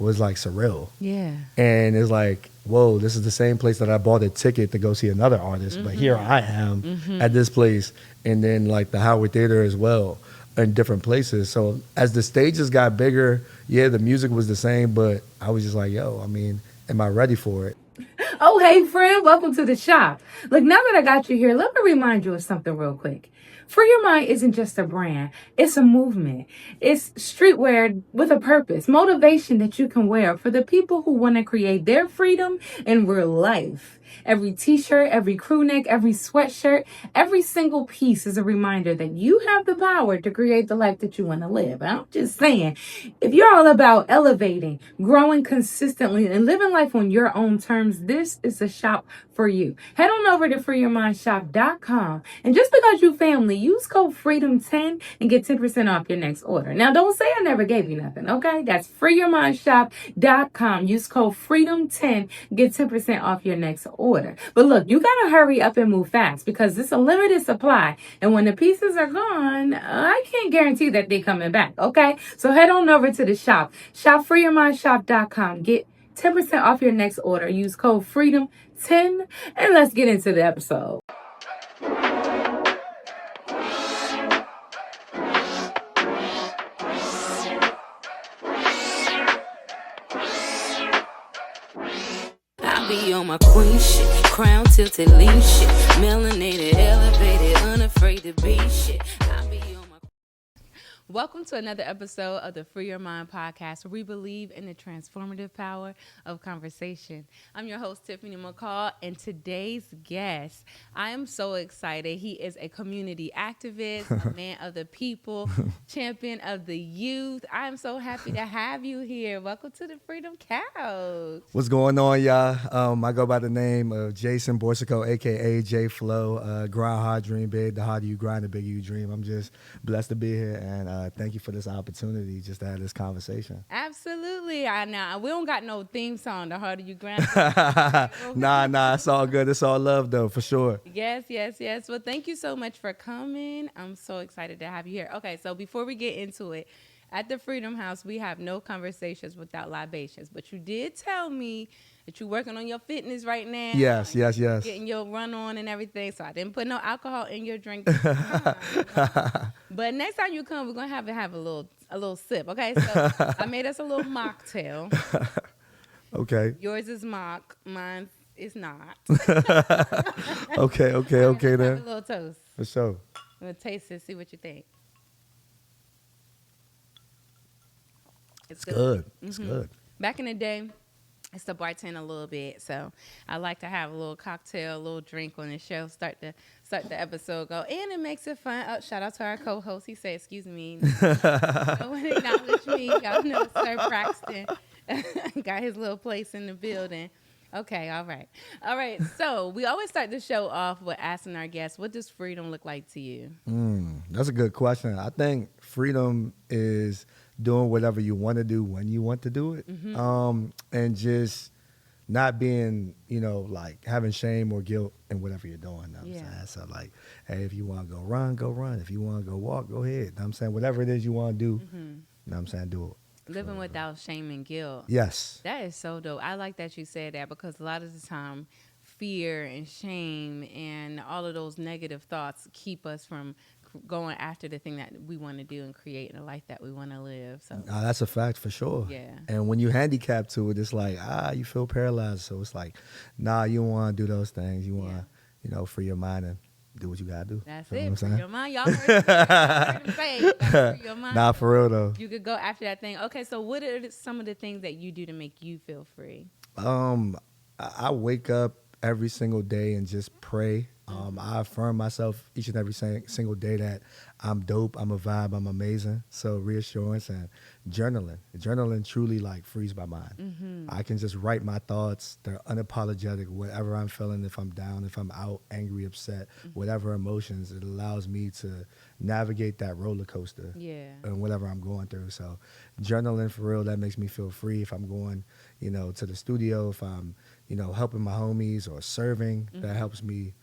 was like surreal. Yeah. And it's like, whoa, this is the same place that I bought a ticket to go see another artist, but here I am at this place, and then like the Howard Theater as well, in different places. So as the stages got bigger, yeah, the music was the same, but I was just like, yo, I mean, am I ready for it? Oh, hey, friend, welcome to the shop. Look, now that I got you here, let me remind you of something real quick. Free Your Mind isn't just a brand, it's a movement. It's streetwear with a purpose, motivation that you can wear for the people who want to create their freedom in real life. Every t-shirt, every crew neck, every sweatshirt, every single piece is a reminder that you have the power to create the life that you want to live. And I'm just saying, if you're all about elevating, growing consistently, and living life on your own terms, this is the shop for you. Head on over to freeyourmindshop.com. And just because you family, use code FREEDOM10 and get 10% off your next order. Now, don't say I never gave you nothing, okay? That's freeyourmindshop.com. Use code FREEDOM10, get 10% off your next order. But look, you got to hurry up and move fast because this is a limited supply. And when the pieces are gone, I can't guarantee that they're coming back, okay? So head on over to the shop. Shop freeyourmindshop.com. Get 10% off your next order. Use code FREEDOM10 and let's get into the episode. I be on my queen shit, crown tilted lean shit, melanated, elevated, unafraid to be shit. I be on my. Welcome to another episode of the Free Your Mind podcast, where we believe in the transformative power of conversation. I'm your host, Tiffanie McCall, and today's guest, I am so excited. He is a community activist, a man of the people, champion of the youth. I am so happy to have you here. Welcome to the Freedom Couch. What's going on, y'all? I go by the name of Jason Boursiquot, a.k.a. J Flow. Grind hard, dream big. The harder you grind, the bigger you dream. I'm just blessed to be here, and thank you for this opportunity just to have this conversation. Absolutely. We don't got no theme song. The harder you grind. Nah, it's all good. It's all love, though, for sure. Yes. Well, thank you so much for coming. I'm so excited to have you here. Okay, so before we get into it, at the Freedom House, we have no conversations without libations. But you did tell me that you're working on your fitness right now. Yes. Getting your run on and everything. So I didn't put no alcohol in your drink this time. But next time you come, we're gonna have a little sip. Okay. So I made us a little mocktail. Okay. Yours is mock. Mine is not. Okay Have then. a little toast. For sure. I'm gonna taste it. See what you think. It's good. It's good. Back in the day, I used to bartend a little bit, so I like to have a little cocktail, a little drink on the show, start the episode go, and it makes it fun. Oh, shout out to our co-host. He said, "Excuse me." No one acknowledge me. Y'all know Sir Braxton got his little place in the building. Okay, all right. So we always start the show off with asking our guests, "What does freedom look like to you?" That's a good question. I think freedom is doing whatever you want to do when you want to do it, and just not being, like having shame or guilt in whatever you're doing. You know what I'm saying? So like, hey, if you want to go run, go run. If you want to go walk, go ahead. You know what I'm saying? Whatever it is you want to do, you know what I'm saying? Do it. Living without shame and guilt. Yes. That is so dope. I like that you said that because a lot of the time, fear and shame and all of those negative thoughts keep us from going after the thing that we want to do and creating a life that we want to live. So That's a fact for sure. Yeah. And when you handicap to it, it's like, you feel paralyzed. So it's like, nah, you don't want to do those things. You want to, free your mind and do what you got to do. That's Feel it. what I'm Free saying? your mind. Y'all heard him say, you gotta free your mind. Nah, for real though. You could go after that thing. Okay, so what are some of the things that you do to make you feel free? I wake up every single day and just pray. I affirm myself each and every single day that I'm dope, I'm a vibe, I'm amazing. So reassurance and journaling. Journaling truly like frees my mind. I can just write my thoughts. They're unapologetic. Whatever I'm feeling, if I'm down, if I'm out, angry, upset, whatever emotions, it allows me to navigate that roller coaster. And whatever I'm going through. So journaling for real, that makes me feel free. If I'm going, to the studio, if I'm, helping my homies or serving, that helps me,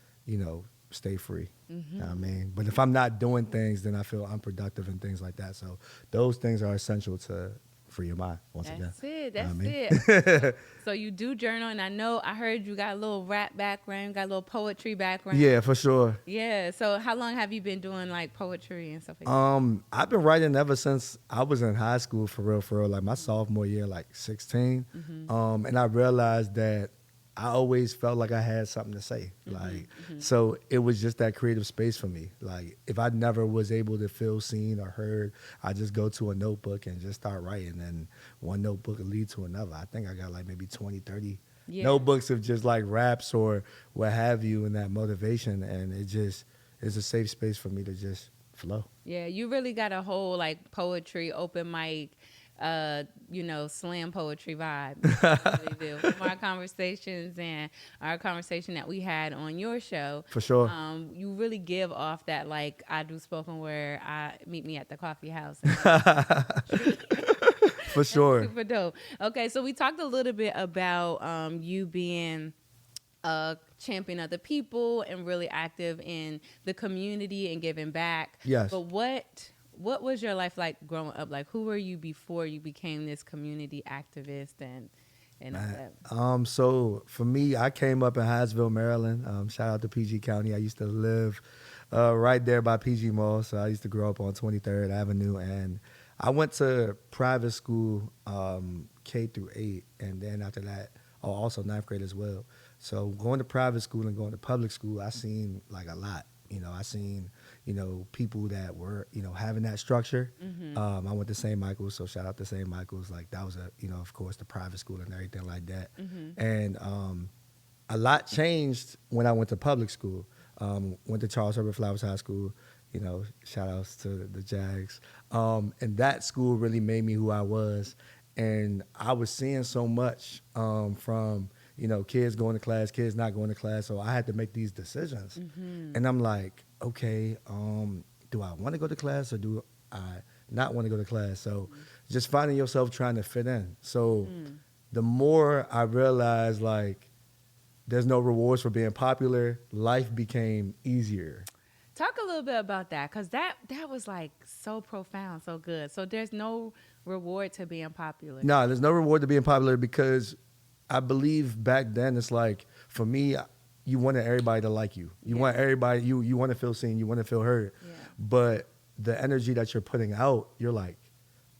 stay free. You know what I mean? But if I'm not doing things, then I feel unproductive and things like that. So those things are essential to free your mind once again. That's it. You know That's what I mean? it. So you do journal, and I heard you got a little rap background, got a little poetry background. Yeah, for sure. Yeah. So how long have you been doing like poetry and stuff like that? I've been writing ever since I was in high school, for real, like my sophomore year, like 16. And I realized that I always felt like I had something to say. So it was just that creative space for me. Like if I never was able to feel seen or heard, I just go to a notebook and just start writing, and one notebook would lead to another. I think I got like maybe 20, 30 notebooks of just like raps or what have you, and that motivation. And it just is a safe space for me to just flow. Yeah, you really got a whole like poetry, open mic, slam poetry vibe. You really do. From our conversations and our conversation that we had on your show. For sure. You really give off that like I do spoken word. Meet me at the coffee house. For sure. Super dope. Okay, so we talked a little bit about you being a champion of the people and really active in the community and giving back. Yes. But what was your life like growing up? Like, who were you before you became this community activist and all that? So for me, I came up in Hyattsville, Maryland. Shout out to PG County. I used to live right there by PG Mall. So I used to grow up on 23rd Avenue, and I went to private school K through 8, and then after that, also ninth grade as well. So going to private school and going to public school, I seen like a lot. I seen, people that were, having that structure. I went to St. Michael's, so shout out to St. Michael's. Like that was of course, the private school and everything like that. And a lot changed when I went to public school. Went to Charles Herbert Flowers High School. Shout outs to the Jags. And that school really made me who I was. And I was seeing so much from, kids going to class, kids not going to class. So I had to make these decisions. And I'm like, okay, do I want to go to class or do I not want to go to class? So just finding yourself trying to fit in. So the more I realized, like, there's no rewards for being popular, life became easier. Talk a little bit about that, because that was like so profound, so good. So there's no reward to being popular. No, there's no reward to being popular, because I believe back then it's like, for me, you wanted everybody to like you. You want everybody, you want to feel seen, you want to feel heard. Yeah. But the energy that you're putting out, you're like,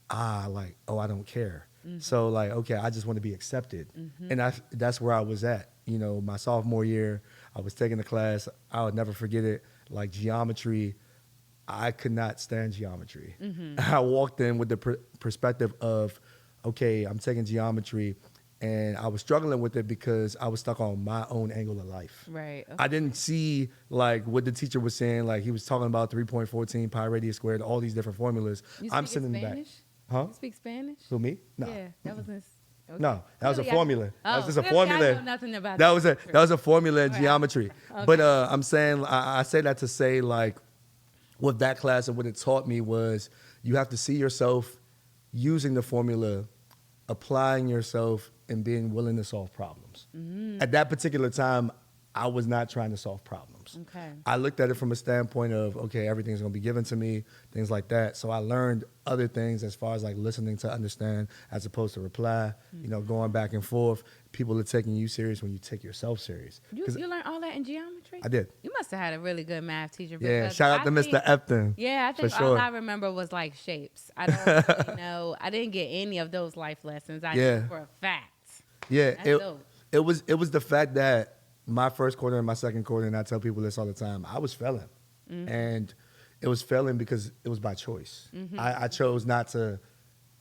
I don't care. So like, okay, I just want to be accepted. And that's where I was at. My sophomore year, I was taking the class. I would never forget it. Like geometry, I could not stand geometry. I walked in with the perspective of, okay, I'm taking geometry, and I was struggling with it because I was stuck on my own angle of life. Right. Okay. I didn't see like what the teacher was saying. Like he was talking about 3.14 pi radius squared, all these different formulas. I'm sitting back. Huh? You speak Spanish? Who, me? No. Yeah, that was this. Okay. No, that was a Really, formula. That was just a really, I formula. know nothing about That was a formula in Right. geometry. Okay. But I'm saying, I say that to say, like, with that class and what it taught me was you have to see yourself using the formula, applying yourself, and being willing to solve problems. At that particular time, I was not trying to solve problems. Okay. I looked at it from a standpoint of, okay, everything's going to be given to me, things like that. So I learned other things as far as like listening to understand as opposed to reply, going back and forth. People are taking you serious when you take yourself serious. You learned all that in geometry? I did. You must have had a really good math teacher. Yeah, shout out to Mr. Epton. Yeah, I think for sure. all I remember was like shapes. I don't really know. I didn't get any of those life lessons. I know for a fact. Yeah, That's dope. it was the fact that my first quarter and my second quarter, and I tell people this all the time, I was failing. And it was failing because it was by choice. I chose not to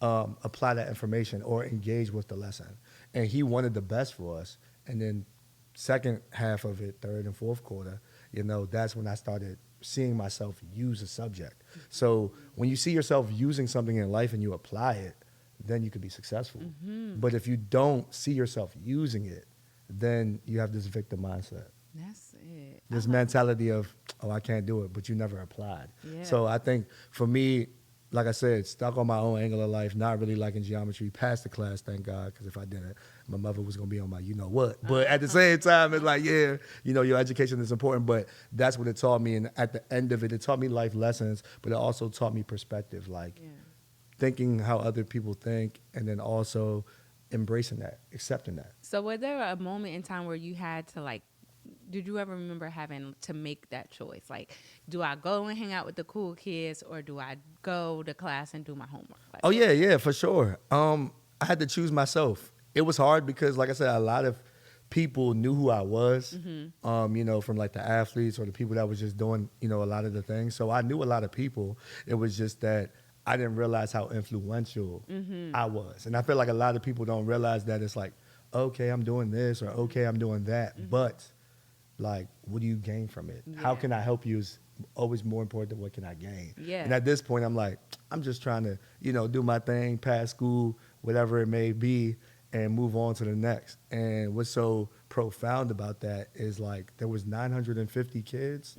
apply that information or engage with the lesson. And he wanted the best for us. And then second half of it, third and fourth quarter, that's when I started seeing myself use a subject. So when you see yourself using something in life and you apply it, then you could be successful. But if you don't see yourself using it, then you have this victim mindset. That's it. This mentality of, oh, I can't do it, but you never applied. Yeah. So I think for me, like I said, stuck on my own angle of life, not really liking geometry, passed the class, thank God, because if I didn't, my mother was going to be on my you-know-what. But at the same time, it's like, yeah, your education is important, but that's what it taught me. And at the end of it, it taught me life lessons, but it also taught me perspective. Like, thinking how other people think, and then also embracing that, accepting that. So was there a moment in time where you had to like, did you ever remember having to make that choice? Like, do I go and hang out with the cool kids or do I go to class and do my homework? Like, Oh yeah, yeah, for sure. I had to choose myself. It was hard because, like I said, a lot of people knew who I was. You know, from like the athletes or the people that was just doing, you know, a lot of the things. So I knew a lot of people. It was just that I didn't realize how influential I was, and I feel like a lot of people don't realize that it's like, okay, I'm doing this or okay, I'm doing that, but like, what do you gain from it? How Yeah. can I help you is always more important than what can I gain. Yeah. And at this point, I'm like, I'm just trying to, you know, do my thing, pass school, whatever it may be, and move on to the next. And what's so profound about that is like there was 950 kids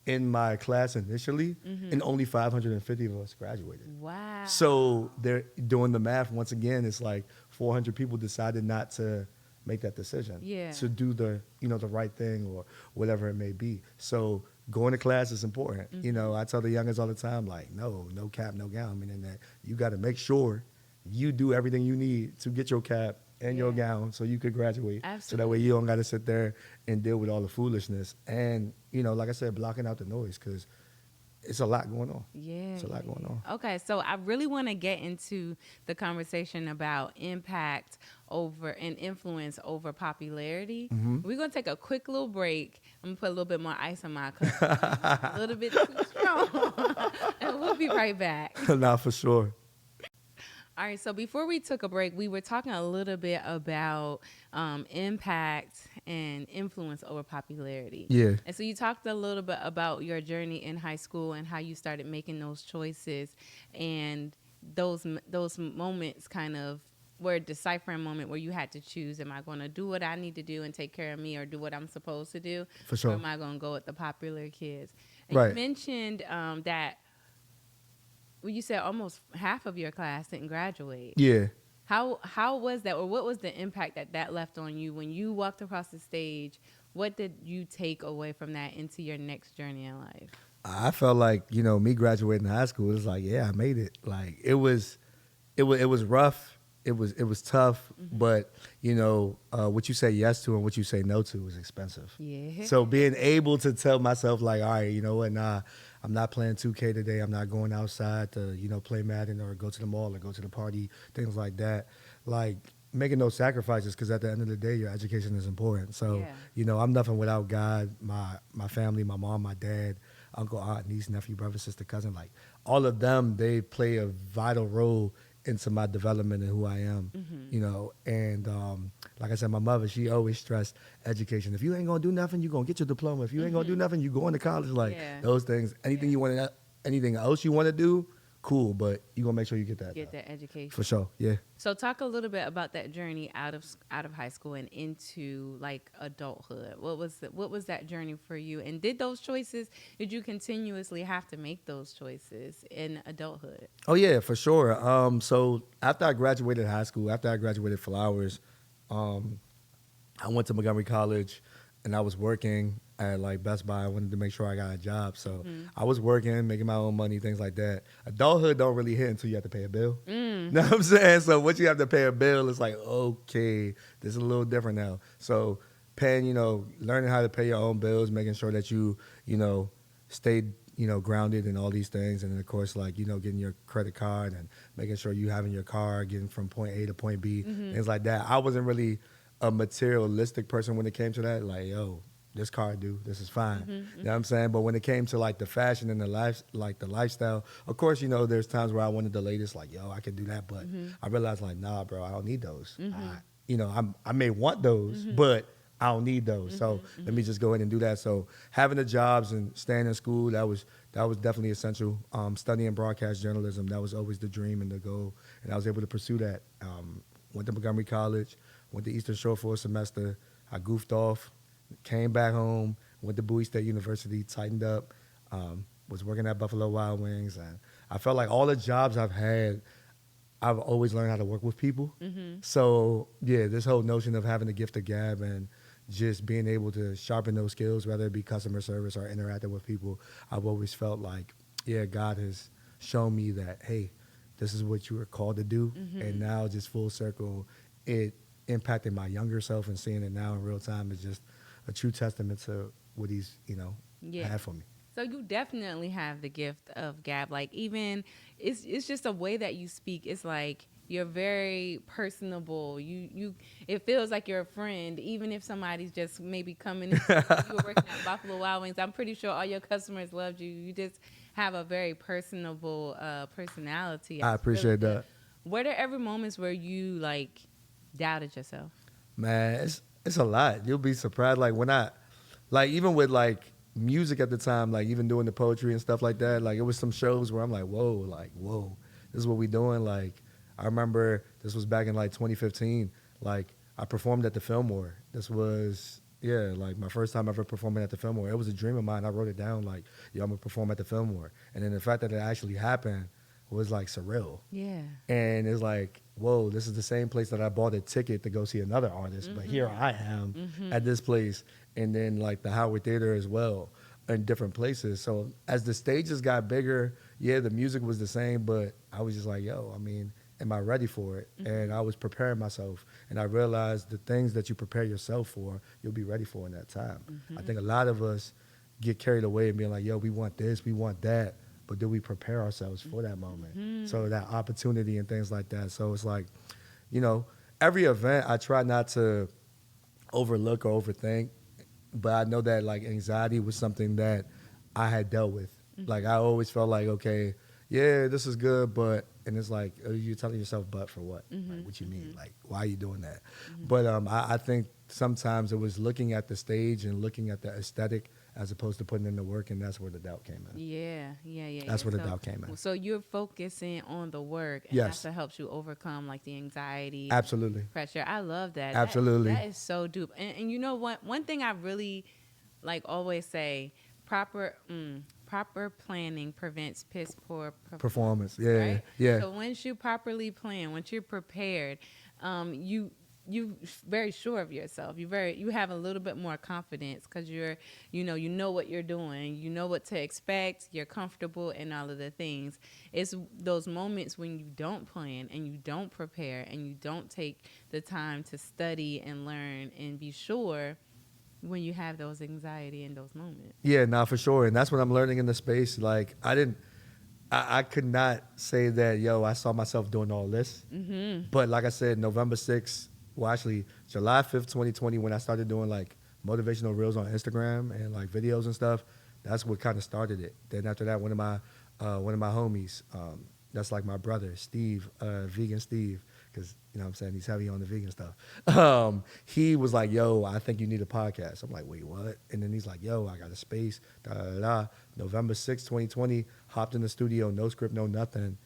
in my class initially, and only 550 of us graduated. wow. So they're doing the math once again. It's like 400 people decided not to make that decision, Yeah. to do the, you know, the right thing or whatever it may be. So going to class is important. You know, I tell the youngest all the time, like, no cap, no gown, meaning that you got to make sure you do everything you need to get your cap and your Yeah. gown so you could graduate. So that way Absolutely. you don't got to sit there and deal with all the foolishness. And, you know, like I said, blocking out the noise because it's a lot going on. Yeah. It's a lot going on. Okay, so I really want to get into the conversation about impact over and influence over popularity. We're going to take a quick little break. I'm going to put a little bit more ice on my cup. A little bit too strong. And we'll be right back. Nah, for sure. All right, so before we took a break, we were talking a little bit about impact and influence over popularity. Yeah. And so you talked a little bit about your journey in high school and how you started making those choices, and those moments kind of were a deciphering moment where you had to choose: am I going to do what I need to do and take care of me, or do what I'm supposed to do, For sure. or am I going to go with the popular kids? And Right. you mentioned that. Well, you said almost half of your class didn't graduate. Yeah. How was that, or what was the impact that left on you when you walked across the stage? What did you take away from that into your next journey in life? I felt like, you know, me graduating high school, it was like, yeah, I made it. Like it was rough. It was tough, but you know, what you say yes to and what you say no to is expensive. Yeah. So being able to tell myself like, all right, you know what, nah, I'm not playing 2K today. I'm not going outside to, you know, play Madden or go to the mall or go to the party, things like that. Like making those sacrifices because at the end of the day, your education is important. So, Yeah. you know, I'm nothing without God, my family, my mom, my dad, uncle, aunt, niece, nephew, brother, sister, cousin. Like all of them, they play a vital role into my development and who I am, you know. And like I said, my mother, she always stressed education. If you ain't gonna do nothing, you gonna get your diploma. If you ain't gonna do nothing, you going to college. Like Yeah. those things. Anything you want to, anything else you want to do, cool. But you gonna make sure you get that. Get done. that education. For sure. Yeah. So talk a little bit about that journey out of high school and into like adulthood. What was that journey for you? And did you continuously have to make those choices in adulthood? Oh yeah, for sure. So after I graduated high school, after I graduated Flowers, I went to Montgomery College, and I was working at like Best Buy. I wanted to make sure I got a job, so I was working, making my own money, things like that. Adulthood don't really hit until you have to pay a bill. You know what I'm saying? So once you have to pay a bill, it's like, okay, this is a little different now. So paying, you know, learning how to pay your own bills, making sure that you know, stay, you know, grounded and all these things. And then of course, like, you know, getting your credit card and making sure you having your car, getting from point A to point B, things like that. I wasn't really a materialistic person when it came to that. Like, yo, this car do, this is fine. You know what I'm saying? But when it came to like the fashion and the life, like the lifestyle, of course, you know, there's times where I wanted the latest, like, yo, I could do that. But I realized like, nah, bro, I don't need those. You know, I may want those, but I don't need those. So let me just go ahead and do that. So having the jobs and staying in school, that was definitely essential. Studying broadcast journalism, that was always the dream and the goal. And I was able to pursue that. Went to Montgomery College, went to Eastern Shore for a semester. I goofed off, came back home, went to Bowie State University, tightened up, was working at Buffalo Wild Wings. And I felt like all the jobs I've had, I've always learned how to work with people. So, yeah, this whole notion of having the gift of gab and just being able to sharpen those skills, whether it be customer service or interacting with people, I've always felt like, yeah, God has shown me that, hey, this is what you were called to do. And now just full circle, it impacted my younger self, and seeing it now in real time is just a true testament to what he's, had for me. So you definitely have the gift of gab. Like, even it's just a way that you speak. It's like you're very personable. You it feels like you're a friend, even if somebody's just maybe coming in. You were working at Buffalo Wild Wings. I'm pretty sure all your customers loved you. You just have a very personable personality. I It's really appreciate good. that. Were there ever moments where you like doubted yourself? Man, it's a lot. You'll be surprised. Like when like even with like music at the time, like even doing the poetry and stuff like that, like it was some shows where I'm like, whoa, this is what we doing. Like I remember this was back in like 2015. Like I performed at the Fillmore. This was like my first time ever performing at the Fillmore. It was a dream of mine. I wrote it down like, yo, I'm gonna perform at the Fillmore. And then the fact that it actually happened was like surreal. Yeah. And it's like, whoa, this is the same place that I bought a ticket to go see another artist, but here I am at this place. And then like the Howard Theater as well, in different places. So as the stages got bigger, the music was the same, but I was just like, yo, I mean, am I ready for it? And I was preparing myself, and I realized the things that you prepare yourself for, you'll be ready for in that time. I think a lot of us get carried away and being like, yo, we want this, we want that. But do we prepare ourselves for that moment? So that opportunity and things like that. So it's like, every event I try not to overlook or overthink, but I know that like anxiety was something that I had dealt with. Like I always felt like, okay, this is good, but, and it's like, you're telling yourself, but for what? Like, what you mean? Like, why are you doing that? But I think sometimes it was looking at the stage and looking at the aesthetic as opposed to putting in the work, and that's where the doubt came in. Yeah. That's where the doubt came in. So you're focusing on the work, and Yes. that's what helps you overcome like the anxiety, Absolutely. pressure. I love that. Absolutely. That is so dope. And you know what? One thing I really like always say, proper planning prevents piss poor Performance. right? Yeah. So once you properly plan, once you're prepared, you very sure of yourself. You have a little bit more confidence because you know what you're doing. You know what to expect. You're comfortable in all of the things. It's those moments when you don't plan and you don't prepare and you don't take the time to study and learn and be sure, when you have those anxiety in those moments. Yeah, nah, for sure. And that's what I'm learning in the space. Like I could not say that, yo, I saw myself doing all this. But like I said, November 6th, well, actually July 5th, 2020, when I started doing like motivational reels on Instagram and like videos and stuff, that's what kind of started it. Then after that, one of my homies, that's like my brother, Steve, Vegan Steve, because, you know what I'm saying, he's heavy on the vegan stuff. He was like, yo, I think you need a podcast. I'm like, wait, what? And then he's like, yo, I got a space, da-da-da-da. November 6th, 2020, hopped in the studio, no script, no nothing,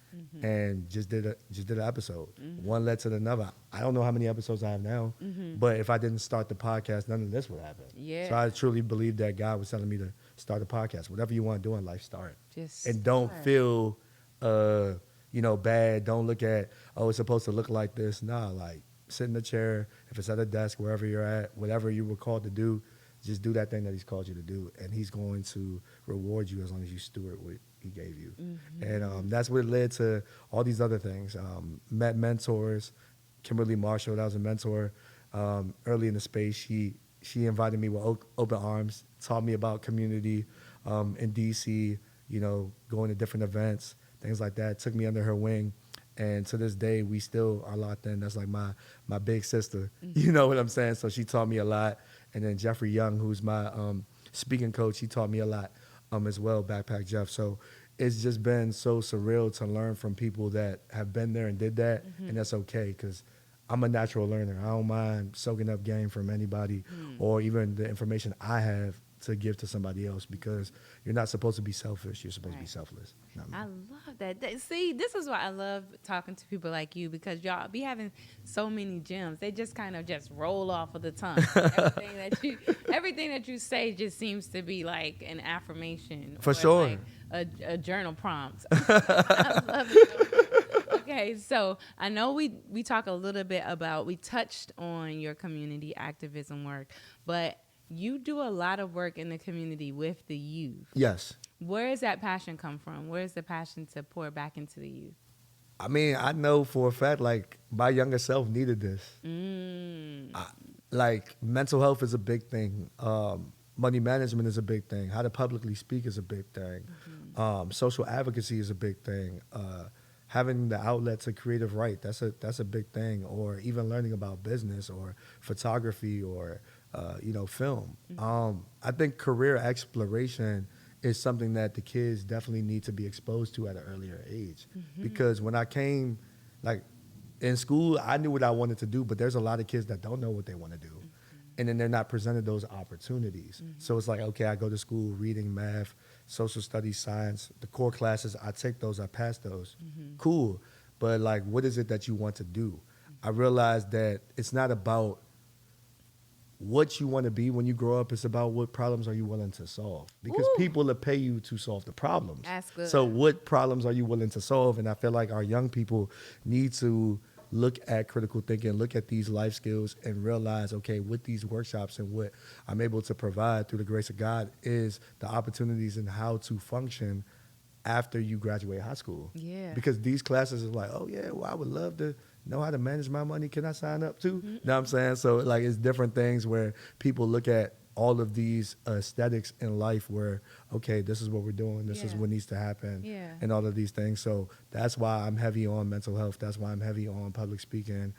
and just did an episode. One led to another. I don't know how many episodes I have now, but if I didn't start the podcast, none of this would happen. Yeah. So I truly believe that God was telling me to start a podcast. Whatever you want to do in life, start. Just and don't start. feel bad. Don't look at, oh, it's supposed to look like this. Nah, like sit in the chair. If it's at a desk, wherever you're at, whatever you were called to do, just do that thing that he's called you to do. And he's going to reward you as long as you steward what he gave you. And that's what led to all these other things. Met mentors. Kimberly Marshall, that was a mentor early in the space. She invited me with open arms, taught me about community in D.C., going to different events, things like that, took me under her wing. And to this day, we still are locked in. That's like my big sister. You know what I'm saying? So she taught me a lot. And then Jeffrey Young, who's my speaking coach, he taught me a lot as well, Backpack Jeff. So it's just been so surreal to learn from people that have been there and did that. And that's okay, because I'm a natural learner. I don't mind soaking up game from anybody or even the information I have to give to somebody else, because you're not supposed to be selfish. You're supposed to be selfless. I love that. See, this is why I love talking to people like you, because y'all be having so many gems. They just kind of just roll off of the tongue. Everything that you say just seems to be like an affirmation. For or sure. Like a journal prompt. I love it. Okay, so I know we talk a little bit about, we touched on your community activism work, but you do a lot of work in the community with the youth. Yes. Where does that passion come from? Where is the passion to pour back into the youth? I mean, I know for a fact, like, my younger self needed this. Mm. Like, mental health is a big thing. Money management is a big thing. How to publicly speak is a big thing. Social advocacy is a big thing. Having the outlet to creative write, that's a big thing. Or even learning about business or photography or film. I think career exploration is something that the kids definitely need to be exposed to at an earlier age. Because when I came, like, in school, I knew what I wanted to do, but there's a lot of kids that don't know what they want to do. And then they're not presented those opportunities. So it's like, okay, I go to school reading math, social studies, science, the core classes, I take those, I pass those. Cool. But like, what is it that you want to do? I realized that it's not about what you want to be when you grow up. It's about what problems are you willing to solve, because Ooh. people will pay you to solve the problems. That's good. So what problems are you willing to solve? And I feel like our young people need to look at critical thinking, look at these life skills, and realize, okay, with these workshops and what I'm able to provide through the grace of God is the opportunities and how to function after you graduate high school. Yeah. Because these classes are like, oh yeah, well, I would love to know how to manage my money. Can I sign up too? Know what I'm saying? So like, it's different things where people look at all of these aesthetics in life where, okay, this is what we're doing. This is Yeah. what needs to happen. Yeah. And all of these things. So that's why I'm heavy on mental health. That's why I'm heavy on public speaking,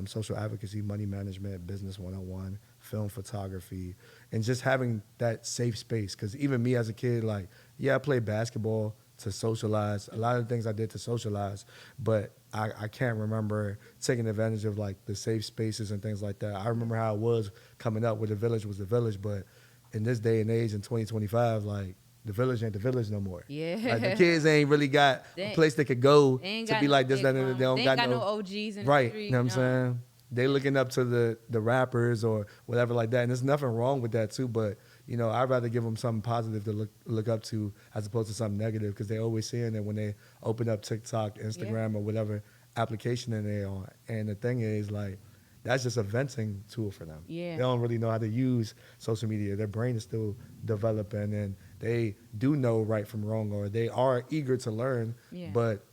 social advocacy, money management, business 101, film photography, and just having that safe space. Because even me as a kid, like, yeah, I played basketball to socialize. A lot of things I did to socialize, but I can't remember taking advantage of like the safe spaces and things like that. I remember how it was coming up where the village was the village, but in this day and age in 2025, like, the village ain't the village no more. Yeah. Like, the kids ain't really got a They- place they could go They ain't to got be no like this, big that, and mom. they don't They got ain't got no, no OGs in right, the street. you know what I'm saying? They looking up to the rappers or whatever like that. And there's nothing wrong with that too, but you know, I'd rather give them something positive to look up to as opposed to something negative, because they always seeing it when they open up TikTok, Instagram, or whatever application that they're on. And the thing is, like, that's just a venting tool for them. Yeah. They don't really know how to use social media. Their brain is still developing, and they do know right from wrong, or they are eager to learn, Yeah. but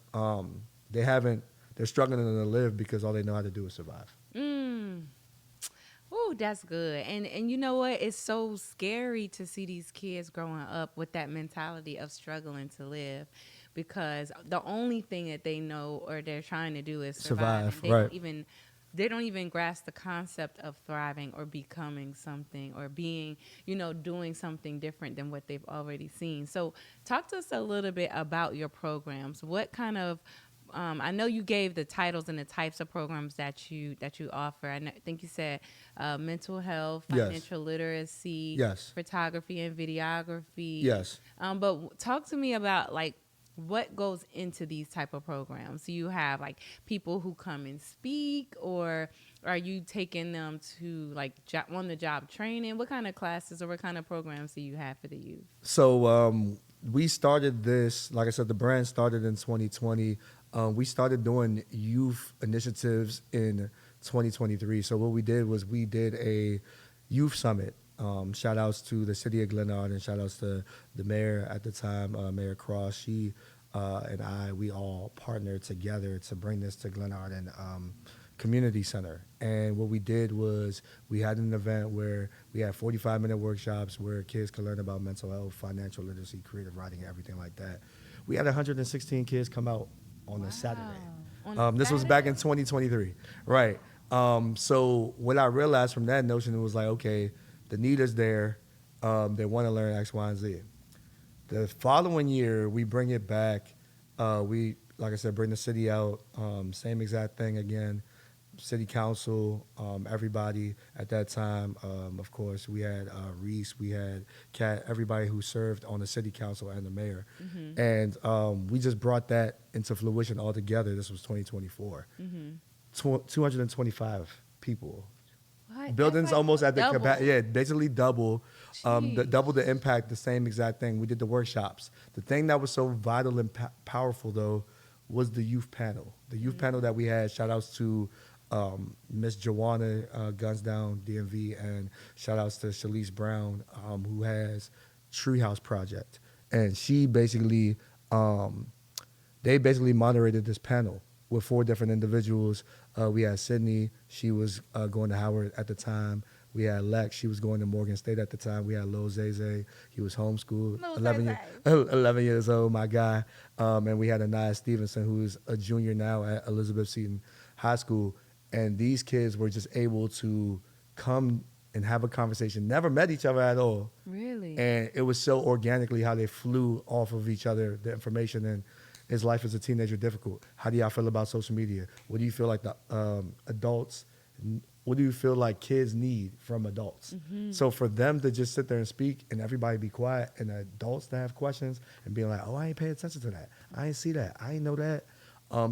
they haven't. They're struggling to live because all they know how to do is survive. Mm. Oh, that's good. And you know what? It's so scary to see these kids growing up with that mentality of struggling to live, because the only thing that they know or they're trying to do is survive. Survive, And right. they don't even grasp the concept of thriving or becoming something or being, doing something different than what they've already seen. So talk to us a little bit about your programs. What kind of I know you gave the titles and the types of programs that you offer. Think you said mental health, Yes. financial literacy, Yes. photography and videography. Yes. But talk to me about like what goes into these type of programs. Do you have like people who come and speak, or are you taking them to like on the job training? What kind of classes or what kind of programs do you have for the youth? So we started this, like I said, the brand started in 2020. We started doing youth initiatives in 2023. So what we did was we did a youth summit. Shout outs to the city of Glenard, and shout outs to the mayor at the time, Mayor Cross. She and we all partnered together to bring this to Glenard and Community Center. And what we did was we had an event where we had 45-minute workshops where kids could learn about mental health, financial literacy, creative writing, everything like that. We had 116 kids come out on a Saturday. This was back in 2023, right? So what I realized from that notion, it was like, okay, the need is there. They want to learn X, Y, and Z. The following year, we bring it back. We, like I said, bring the city out. Same exact thing again. City council, everybody at that time. Of course, we had Reese, we had Kat, everybody who served on the city council and the mayor. And we just brought that into fruition all together. This was 2024. 225 people. What? Buildings That's like almost at the double. capacity. Basically double. Jeez. Double the impact, the same exact thing. We did the workshops. The thing that was so vital and powerful, though, was the youth panel. The youth panel that we had, shout outs to Miss Joanna Guns Down DMV, and shout outs to Shalise Brown, who has Treehouse Project. And she basically they basically moderated this panel with 4 different individuals. We had Sydney, she was going to Howard at the time. We had Lex, she was going to Morgan State at the time. We had Lil Zay, he was homeschooled, Lil 11 years old, my guy. And we had Anaya Stevenson, who's a junior now at Elizabeth Seton High School. And these kids were just able to come and have a conversation, never met each other at all. Really? And it was so organically how they flew off of each other, the information. And is life as a teenager difficult? How do y'all feel about social media? What do you feel like the adults, what do you feel like kids need from adults? So for them to just sit there and speak and everybody be quiet and the adults to have questions and being like, oh, I ain't pay attention to that. I ain't see that. I ain't know that.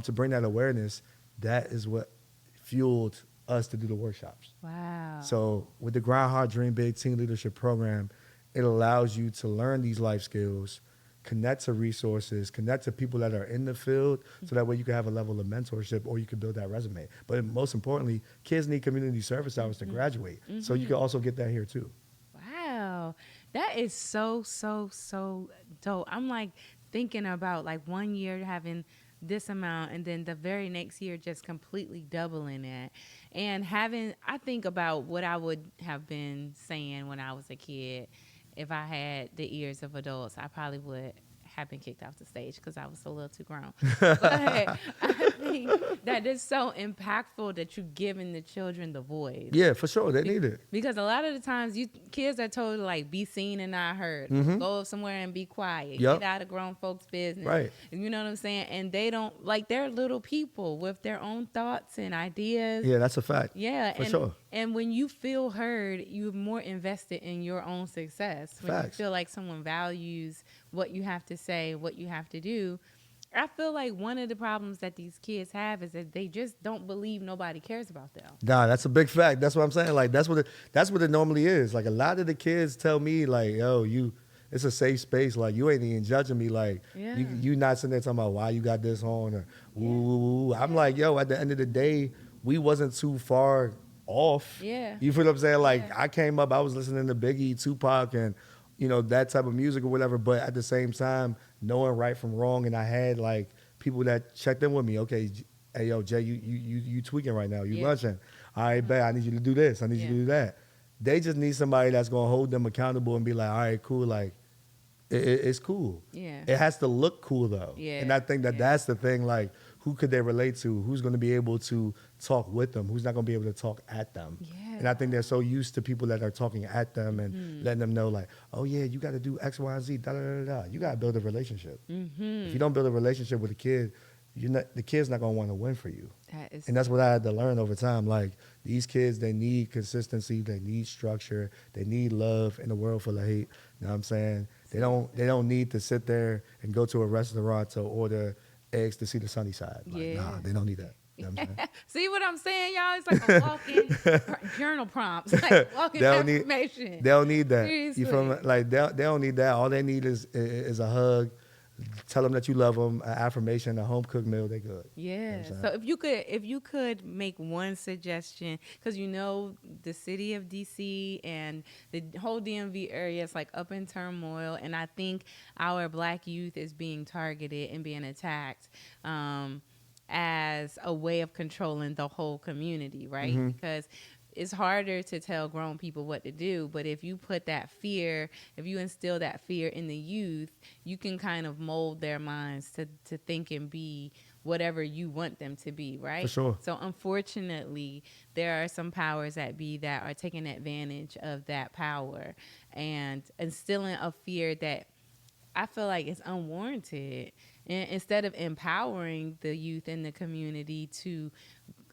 To bring that awareness, that is what fueled us to do the workshops. Wow. So with the Grind Hard, Dream Big Teen Leadership Program, it allows you to learn these life skills, connect to resources, connect to people that are in the field, so that way you can have a level of mentorship or you can build that resume. But most importantly, kids need community service hours to graduate. So you can also get that here too. Wow. That is so, so, so dope. I'm like thinking about like 1 year having this amount and then the very next year just completely doubling it. And I think about what I would have been saying when I was a kid. If I had the ears of adults, I probably would have been kicked off the stage because I was a little too grown. But I think that is so impactful that you're giving the children the voice. Yeah, for sure. They need it. Because a lot of the times kids are told to like be seen and not heard. Go somewhere and be quiet. Yep. Get out of grown folks' business. Right. You know what I'm saying? And they don't, like, they're little people with their own thoughts and ideas. Yeah, that's a fact. Yeah. For sure. And when you feel heard, you're more invested in your own success. When Facts. you feel like someone values what you have to say, what you have to do. I feel like one of the problems that these kids have is that they just don't believe nobody cares about them. Nah, that's a big fact. That's what I'm saying. Like that's what it normally is. Like a lot of the kids tell me like, yo, it's a safe space. Like you ain't even judging me. Like you not sitting there talking about why you got this on or woo woo woo. I'm like, yo, at the end of the day, we wasn't too far off. Yeah. You feel what I'm saying? Like I came up, I was listening to Biggie, Tupac, and that type of music or whatever. But at the same time, knowing right from wrong, and I had like people that checked in with me. Okay, hey yo, Jay, you tweaking right now. You lunching. All right, bet. I need you to do this. I need you to do that. They just need somebody that's gonna hold them accountable and be like, all right, cool. Like it's cool. Yeah. It has to look cool though. Yeah. And I think that's the thing. Like, who could they relate to? Who's going to be able to talk with them? Who's not going to be able to talk at them? Yeah. And I think they're so used to people that are talking at them and letting them know, like, oh yeah, you got to do X, Y, and Z. Da da da da. You got to build a relationship. If you don't build a relationship with a kid, the kid's not going to want to win for you. And that's what I had to learn over time. Like, these kids, they need consistency, they need structure, they need love in a world full of hate. You know what I'm saying? They don't need to sit there and go to a restaurant to order eggs to see the sunny side. Like, nah, they don't need that. You know what I'm saying? See what I'm saying, y'all? It's like a walking journal prompts, like walking information. They don't need that. Seriously. You feel me? Like they don't need that. All they need is a hug. Tell them that you love them, an affirmation, a home cooked meal. They good. Yeah. You know So if you could make one suggestion, because the city of DC and the whole DMV area is like up in turmoil, and I think our Black youth is being targeted and being attacked as a way of controlling the whole community, right? Because it's harder to tell grown people what to do, but if you put that fear, if you instill that fear in the youth, you can kind of mold their minds to think and be whatever you want them to be, right? For sure. So unfortunately, there are some powers that be that are taking advantage of that power and instilling a fear that I feel like it's unwarranted. And instead of empowering the youth in the community to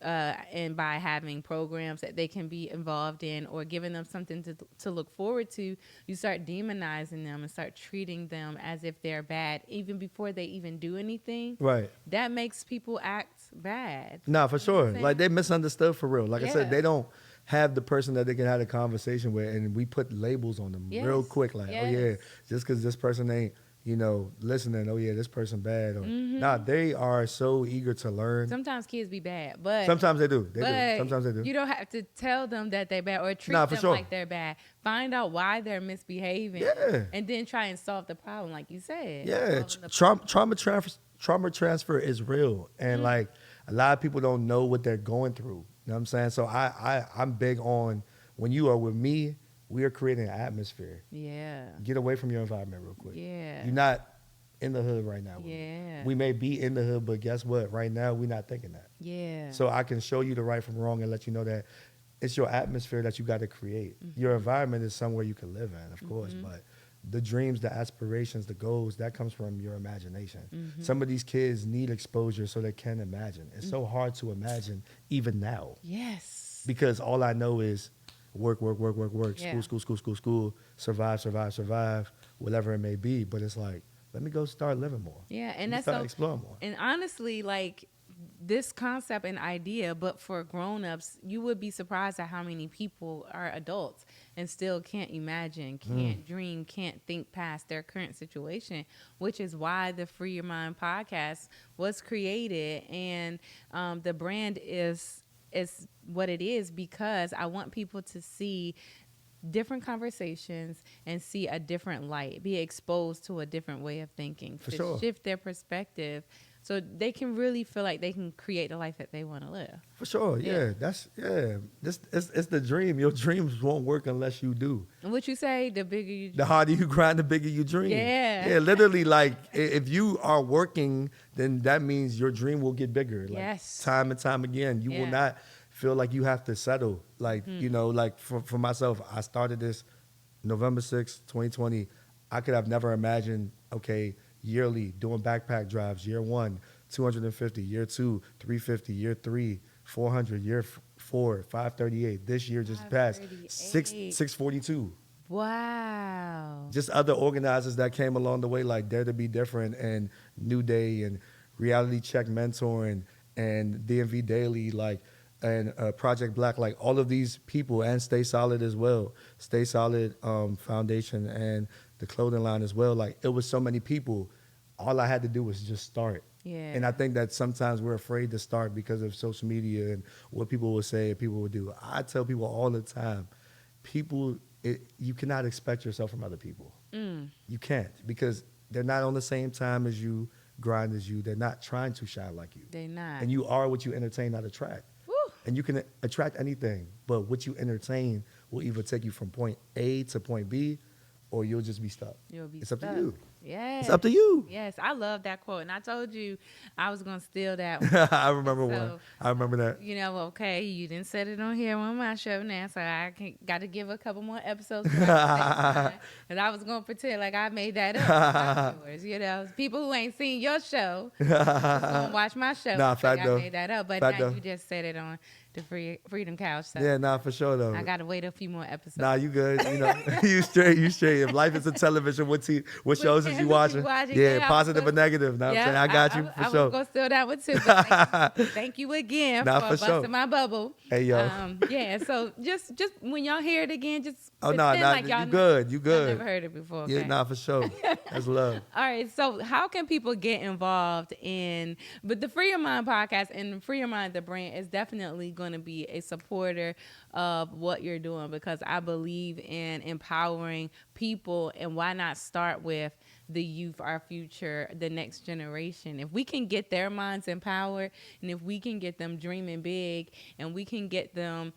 and by having programs that they can be involved in or giving them something to look forward to, you start demonizing them and start treating them as if they're bad even before they even do anything. Right. That makes people act bad. Nah, for sure. Like, they misunderstood for real. Like I said, Yeah. they don't have the person that they can have a conversation with, and we put labels on them real quick. Like, oh yeah, just because this person ain't, listening, oh yeah, this person bad. Or, Nah, they are so eager to learn. Sometimes kids be bad, but Sometimes they do. but Sometimes they do. you don't have to tell them that they're bad or treat Nah, them for sure. like they're bad. Find out why they're misbehaving, Yeah. and then try and solve the problem, like you said. Yeah, Solving the trauma transfer is real, and like a lot of people don't know what they're going through. You know what I'm saying? So I'm big on when you are with me, we are creating an atmosphere. Yeah. Get away from your environment real quick. Yeah. You're not in the hood right now. Yeah. We may be in the hood, but guess what? Right now, we're not thinking that. Yeah. So I can show you the right from wrong and let you know that it's your atmosphere that you got to create. Your environment is somewhere you can live in, of course, but the dreams, the aspirations, the goals, that comes from your imagination. Some of these kids need exposure so they can imagine. It's so hard to imagine even now. Yes. Because all I know is work, Yeah. school, survive, whatever it may be. But it's like, let me go start living more. Yeah, Let and me that's start so. exploring more. And honestly, like this concept and idea, but for grown-ups, you would be surprised at how many people are adults and still can't imagine, can't dream, can't think past their current situation, which is why the Free Your Mind podcast was created. And the brand is what it is because I want people to see different conversations and see a different light, be exposed to a different way of thinking, For to sure. shift their perspective so they can really feel like they can create the life that they want to live. For sure, yeah. It's the dream. Your dreams won't work unless you do. And what you say, the bigger you The harder you grind, the bigger you dream. Yeah. Yeah, literally, like, if you are working, then that means your dream will get bigger. Like, Yes. time and time again. You will Yeah. not feel like you have to settle. Like, you know, like for myself, I started this November 6th, 2020. I could have never imagined, okay, yearly doing backpack drives, year 1, 250, year 2, 350, year 3, 400, year 4, 538. This year just passed 642. Wow. Just other organizers that came along the way, like Dare to Be Different and New Day and Reality Check Mentoring and DMV Daily, like, and Project Black, like all of these people, and Stay Solid as well, Stay Solid Foundation and the clothing line as well. Like, it was so many people. All I had to do was just start. Yeah. And I think that sometimes we're afraid to start because of social media and what people will say and people will do. I tell people all the time, you cannot expect yourself from other people. You can't, because they're not on the same time as you, grind as you. They're not trying to shine like you. They not. And you are what you entertain, not attract. Woo. And you can attract anything, but what you entertain will either take you from point A to point B, or you'll just be stuck. You'll be It's up to stuck. you. Yes. It's up to you. Yes, I love that quote. And I told you I was going to steal that one. I remember So, one. I remember that. You know, okay, you didn't set it on here on my show now, so I got to give a couple more episodes. Because I was going to pretend like I made that up. Viewers, you know, people who ain't seen your show, just gonna watch my show. Nah, like fact I though. made that up, but Fact now though. you just said it on the Freedom Couch. So Yeah, nah, for sure though. I got to wait a few more episodes. Nah, you good. You know, you straight. If life is a television, what shows is you watching? Yeah, positive or negative. Know what I'm saying? I got you for I sure. was gonna steal that one too. But thank you again Nah, for for busting sure. my bubble. Hey, yo. Yeah. So just when y'all hear it again, just Oh no, pretend nah, like y'all you good. You y'all good. never heard it before. Okay? Yeah, nah, for sure. That's love. All right. So how can people get involved but the Free Your Mind podcast and Free Your Mind, the brand, is definitely going to be a supporter of what you're doing, because I believe in empowering people, and why not start with the youth, our future, the next generation. If we can get their minds empowered, and if we can get them dreaming big, and we can get them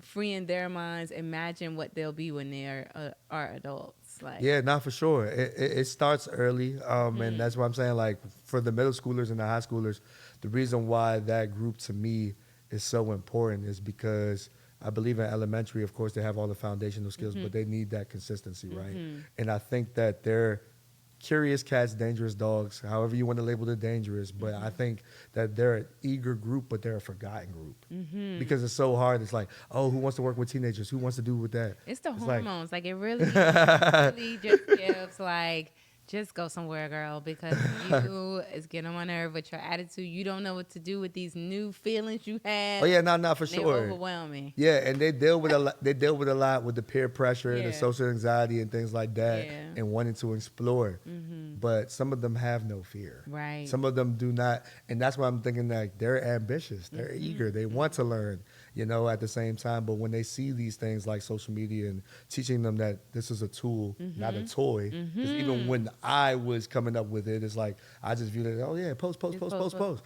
freeing their minds, imagine what they'll be when they are adults. Like, Yeah, not for sure. It starts early, and that's what I'm saying. Like, for the middle schoolers and the high schoolers, the reason why that group to me is so important is because I believe in elementary, of course, they have all the foundational skills, but they need that consistency, right? And I think that they're curious cats, dangerous dogs, however you want to label it, dangerous. But I think that they're an eager group, but they're a forgotten group because it's so hard. It's like, oh, who wants to work with teenagers? Who wants to do with that? it's the like- hormones. Like, it really, really just gives like, just go somewhere, girl, because you is getting on my nerve with your attitude. You don't know what to do with these new feelings you have. Oh yeah, no, for They sure. overwhelming. Yeah, and they deal with a lot. They deal with a lot with the peer pressure and the Yeah. social anxiety and things like that, Yeah. and wanting to explore. But some of them have no fear. Right. Some of them do not, and that's why I'm thinking that they're ambitious. They're eager. They want to learn. at the same time. But when they see these things like social media and teaching them that this is a tool, not a toy, because even when I was coming up with it, it's like I just viewed it, oh yeah, post.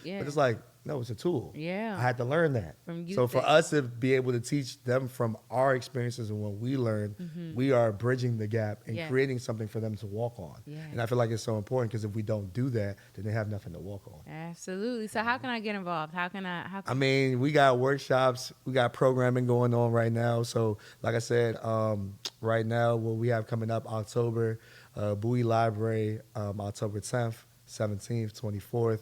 Yeah. But it's like, no, it's a tool. Yeah. I had to learn that. From youth So for age. us to be able to teach them from our experiences and what we learned, we are bridging the gap and Yes. creating something for them to walk on. Yes. And I feel like it's so important because if we don't do that, then they have nothing to walk on. Absolutely. So how can I get involved? How can I mean, we got workshops, we got programming going on right now. So, like I said, right now, what we have coming up October, Bowie Library, October 10th, 17th, 24th,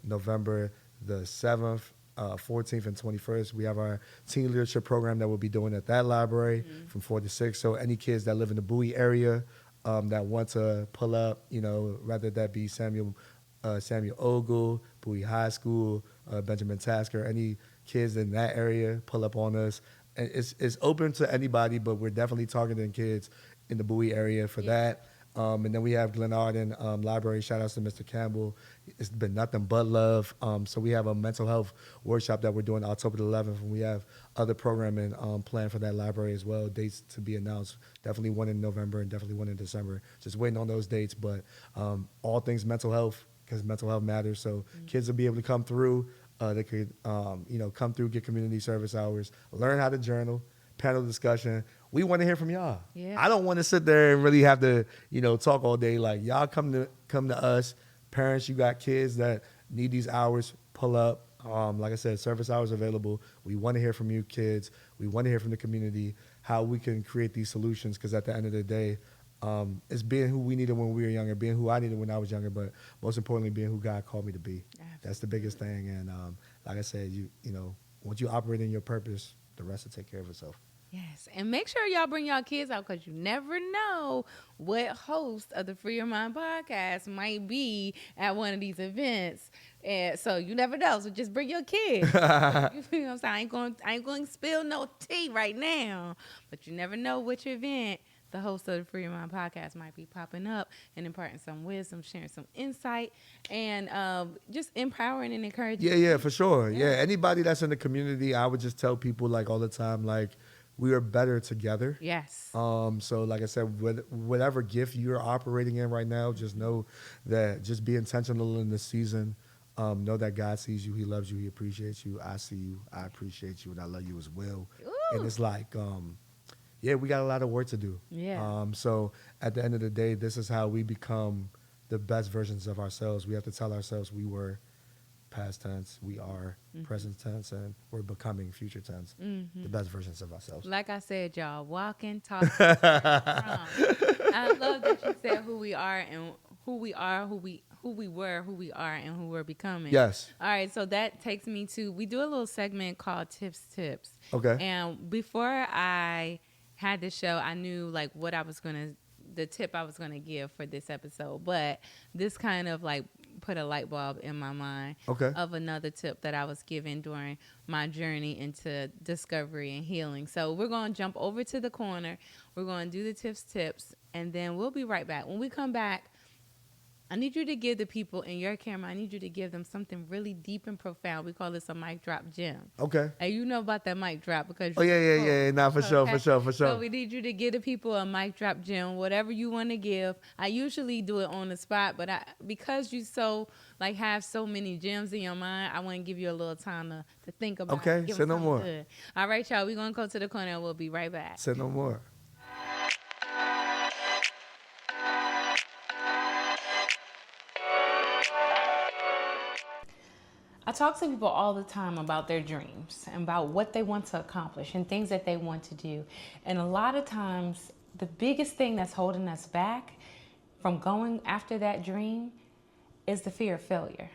November the 7th, 14th, and 21st. We have our teen leadership program that we'll be doing at that library from 4 to 6. So, any kids that live in the Bowie area that want to pull up, whether that be Samuel Ogle, Bowie High School, Benjamin Tasker, any kids in that area, pull up on us. And it's open to anybody, but we're definitely targeting kids in the Bowie area for that. And then we have Glen Arden Library. Shout outs to Mr. Campbell. It's been nothing but love. So we have a mental health workshop that we're doing October the 11th, and we have other programming planned for that library as well. Dates to be announced. Definitely one in November and definitely one in December. Just waiting on those dates. But all things mental health, because mental health matters. So kids will be able to come through. They could, come through, get community service hours, learn how to journal, panel discussion. We want to hear from y'all. Yeah. I don't want to sit there and really have to, talk all day. Like, y'all come to us. Parents, you got kids that need these hours, pull up. Like I said, service hours available. We want to hear from you kids. We want to hear from the community how we can create these solutions, because at the end of the day, it's being who we needed when we were younger, being who I needed when I was younger, but most importantly, being who God called me to be. Absolutely. That's the biggest thing. And like I said, once you operate in your purpose, the rest will take care of itself. Yes, and make sure y'all bring y'all kids out, because you never know what host of the Free Your Mind podcast might be at one of these events. And so you never know. So just bring your kids. You know what I'm saying? I ain't going to spill no tea right now, but you never know which event the host of the Free Your Mind podcast might be popping up and imparting some wisdom, sharing some insight, and just empowering and encouraging. Yeah, for sure. Yeah, anybody that's in the community, I would just tell people like all the time, like, we are better together. Yes. So like I said, whatever gift you're operating in right now, just know that, just be intentional in this season. Know that God sees you, he loves you, he appreciates you. I see you, I appreciate you, and I love you as well. Ooh. And it's like, we got a lot of work to do. Yeah. So at the end of the day, this is how we become the best versions of ourselves. We have to tell ourselves we were past tense, we are present tense, and we're becoming future tense, the best versions of ourselves. Like I said, y'all, walking, talking. I love that you said who we are and who we are, who we were, who we are, and who we're becoming. Yes. All right, so that takes me to, we do a little segment called Tips. Okay. And before I had this show, I knew like the tip I was gonna give for this episode, but this kind of like put a light bulb in my mind of another tip that I was given during my journey into discovery and healing. So we're going to jump over to the corner. We're going to do the tips, and then we'll be right back. When we come back, I need you to give the people in your camera, I need you to give them something really deep and profound. We call this a mic drop gem. Okay. And you know about that mic drop because yeah. Nah, for sure. So we need you to give the people a mic drop gem, whatever you want to give. I usually do it on the spot, but because you have so many gems in your mind, I want to give you a little time to think about it. Okay, say no more. Good. All right, y'all, we're going to go to the corner and we'll be right back. Say no more. I talk to people all the time about their dreams and about what they want to accomplish and things that they want to do. And a lot of times, the biggest thing that's holding us back from going after that dream is the fear of failure.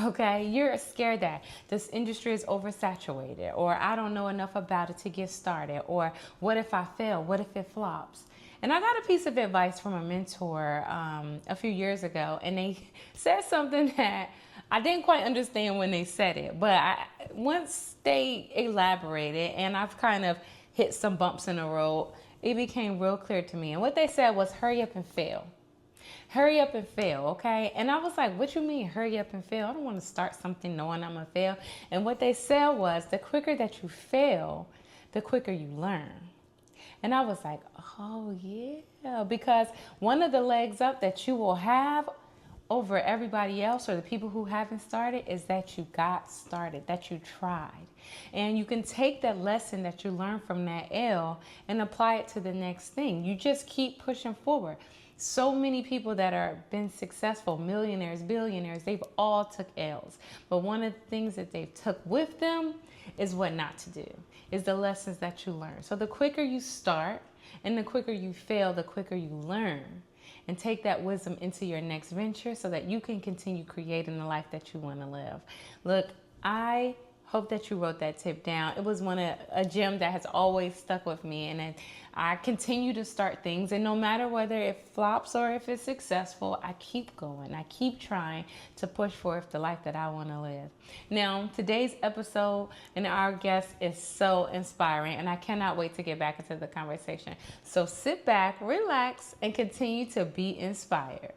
Okay, you're scared that this industry is oversaturated, or I don't know enough about it to get started, or what if I fail? What if it flops? And I got a piece of advice from a mentor a few years ago, and they said something that I didn't quite understand when they said it, but once they elaborated and I've kind of hit some bumps in the road, it became real clear to me. And what they said was, hurry up and fail. Hurry up and fail, okay? And I was like, what you mean, hurry up and fail? I don't want to start something knowing I'm going to fail. And what they said was, the quicker that you fail, the quicker you learn. And I was like, oh, yeah, because one of the legs up that you will have over everybody else or the people who haven't started is that you got started, that you tried. And you can take that lesson that you learned from that L and apply it to the next thing. You just keep pushing forward. So many people that are been successful, millionaires, billionaires, they've all took L's. But one of the things that they've took with them is what not to do, is the lessons that you learn. So the quicker you start and the quicker you fail, the quicker you learn. And take that wisdom into your next venture so that you can continue creating the life that you want to live. Look, I hope that you wrote that tip down. It was a gem that has always stuck with me, and I continue to start things, and no matter whether it flops or if it's successful, I keep going. I keep trying to push forth the life that I want to live. Now, today's episode and our guest is so inspiring, and I cannot wait to get back into the conversation. So sit back, relax, and continue to be inspired.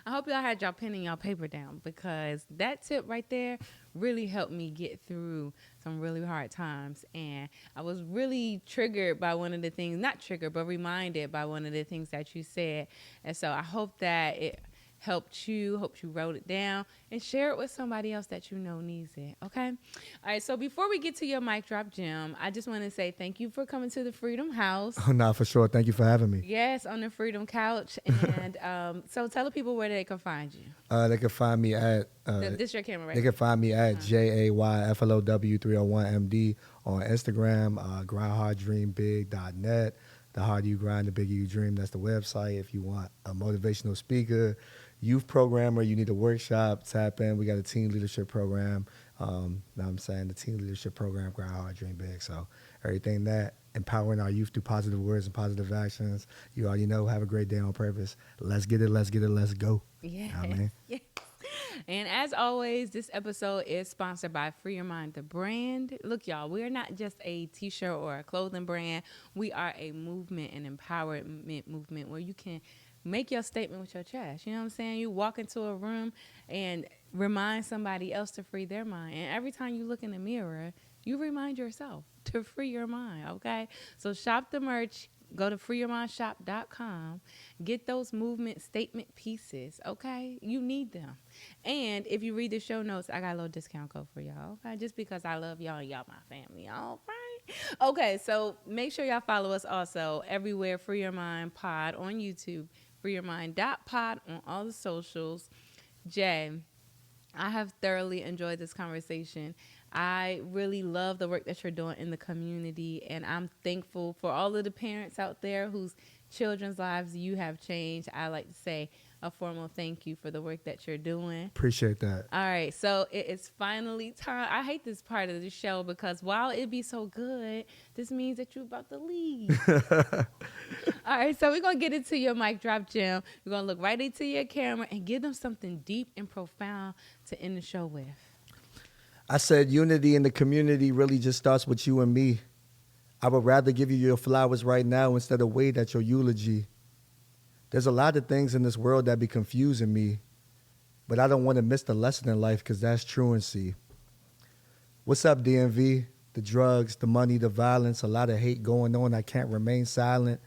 I hope y'all had y'all pen and y'all paper down, because that tip right there really helped me get through some really hard times. And I was really triggered by one of the things, not triggered, but reminded by one of the things that you said. And so I hope that it helped you, hope you wrote it down and share it with somebody else that you know needs it. Okay. All right. So before we get to your mic drop, Jim, I just want to say thank you for coming to the Freedom House. Oh, no, for sure. Thank you for having me. Yes, on the Freedom Couch. And so tell the people where they can find you. They can find me at this your camera, right? They can find me at JAYFLOW301MD on Instagram, grindharddreambig.net. The harder you grind, the bigger you dream. That's the website. If you want a motivational speaker, youth programmer, you need a workshop, tap in. We got a teen leadership program. The teen leadership program, Grind Hard, Dream Big. So everything that empowering our youth through positive words and positive actions. You already know, have a great day on purpose. Let's get it, let's get it, let's go. Yeah. You know what I mean? Yes. And as always, this episode is sponsored by Free Your Mind, the brand. Look, y'all, we're not just a t-shirt or a clothing brand. We are a movement, an empowerment movement where you can make your statement with your chest. You know what I'm saying? You walk into a room and remind somebody else to free their mind. And every time you look in the mirror, you remind yourself to free your mind, okay? So shop the merch. Go to freeyourmindshop.com. Get those movement statement pieces, okay? You need them. And if you read the show notes, I got a little discount code for y'all, okay? Just because I love y'all and y'all my family, all right? Okay, so make sure y'all follow us also everywhere. Free Your Mind Pod on YouTube. freeyourmind.pod on all the socials. Jay, I have thoroughly enjoyed this conversation. I really love the work that you're doing in the community, and I'm thankful for all of the parents out there whose children's lives you have changed. I like to say a formal thank you for the work that you're doing. Appreciate that. All right, so it is finally time. I hate this part of the show because while it be so good, this means that you're about to leave. All right, so we're going to get into your mic drop, Jim. We're going to look right into your camera and give them something deep and profound to end the show with. I said unity in the community really just starts with you and me. I would rather give you your flowers right now instead of wait at your eulogy. There's a lot of things in this world that be confusing me, but I don't want to miss the lesson in life because that's truancy. What's up, DMV? The drugs, the money, the violence, a lot of hate going on. I can't remain silent.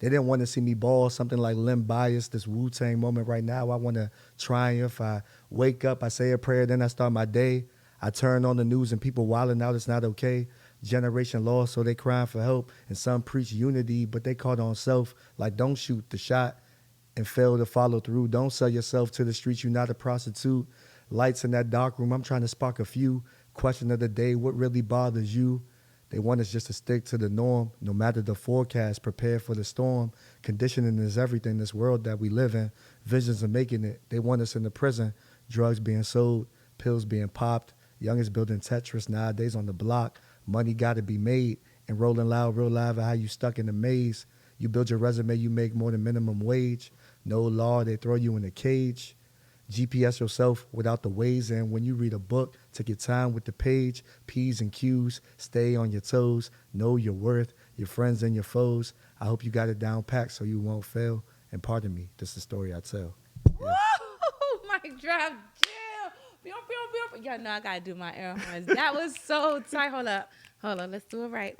They didn't want to see me ball, something like Limb Bias, this Wu-Tang moment right now. I want to triumph. I wake up, I say a prayer, then I start my day. I turn on the news and people wilding out, it's not okay. Generation lost, so they crying for help. And some preach unity, but they caught on self. Like, don't shoot the shot and fail to follow through. Don't sell yourself to the streets, you're not a prostitute. Lights in that dark room, I'm trying to spark a few. Question of the day, what really bothers you? They want us just to stick to the norm. No matter the forecast, prepare for the storm. Conditioning is everything, this world that we live in. Visions of making it. They want us in the prison. Drugs being sold, pills being popped. Youngest building Tetris nowadays on the block. Money got to be made. And rolling loud, real live, how you stuck in the maze. You build your resume, you make more than minimum wage. No law, they throw you in a cage. GPS yourself without the ways in. When you read a book, take your time with the page. P's and Q's, stay on your toes. Know your worth, your friends and your foes. I hope you got it down packed so you won't fail. And pardon me, this is the story I tell. Woo! Mic drop, jam. Pew, pew, pew. Y'all know I gotta do my air horns. That was so tight. Hold up. Let's do it right.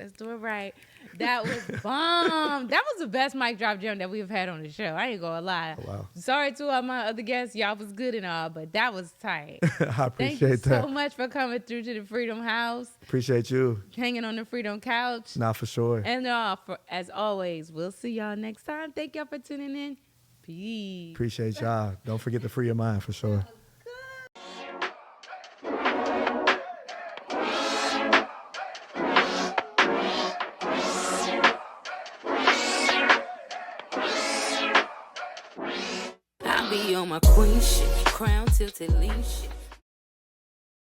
That was bomb. That was the best mic drop jam that we've had on the show. I ain't gonna lie. Oh, wow. Sorry to all my other guests. Y'all was good and all, but that was tight. I appreciate Thank you that. so much for coming through to the Freedom House. Appreciate you. Hanging on the Freedom Couch. Nah, for sure. And as always, we'll see y'all next time. Thank y'all for tuning in. Peace. Appreciate y'all. Don't forget to free your mind for sure. I be on my queen shit, crown tilted lean shit.